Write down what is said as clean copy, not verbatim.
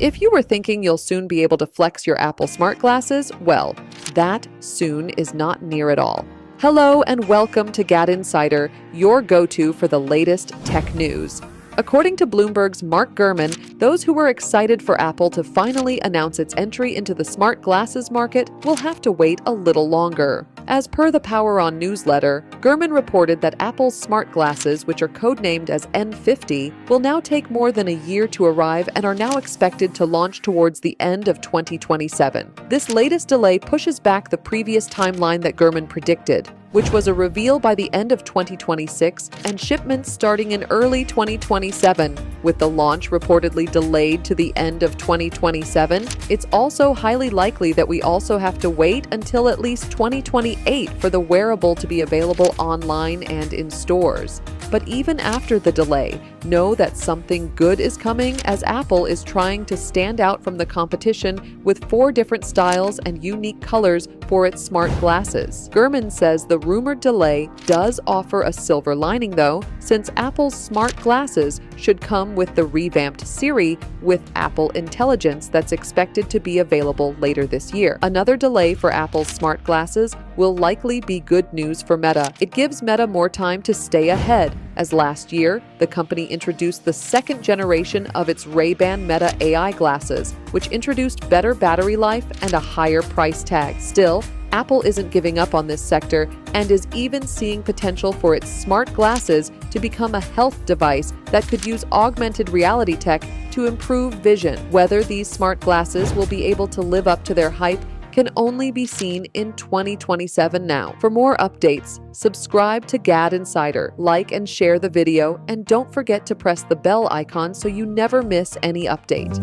If you were thinking you'll soon be able to flex your Apple smart glasses, well, that soon is not near at all. Hello and welcome to GadInsider, your go-to for the latest tech news. According to Bloomberg's Mark Gurman, those who were excited for Apple to finally announce its entry into the smart glasses market will have to wait a little longer. As per the Power On newsletter, Gurman reported that Apple's smart glasses, which are codenamed as N50, will now take more than a year to arrive and are now expected to launch towards the end of 2027. This latest delay pushes back the previous timeline that Gurman predicted, which was a reveal by the end of 2026 and shipments starting in early 2027. With the launch reportedly delayed to the end of 2027, it's also highly likely that we also have to wait until at least 2028 for the wearable to be available online and in stores. But even after the delay, know that something good is coming, as Apple is trying to stand out from the competition with 4 different styles and unique colors for its smart glasses. Gurman says the rumored delay does offer a silver lining though, since Apple's smart glasses should come with the revamped Siri with Apple Intelligence that's expected to be available later this year. Another delay for Apple's smart glasses will likely be good news for Meta. It gives Meta more time to stay ahead, as last year, the company introduced the second generation of its Ray-Ban Meta AI glasses, which introduced better battery life and a higher price tag. Still, Apple isn't giving up on this sector and is even seeing potential for its smart glasses to become a health device that could use augmented reality tech to improve vision. Whether these smart glasses will be able to live up to their hype can only be seen in 2027 now. For more updates, subscribe to GadInsider, like and share the video, and don't forget to press the bell icon so you never miss any update.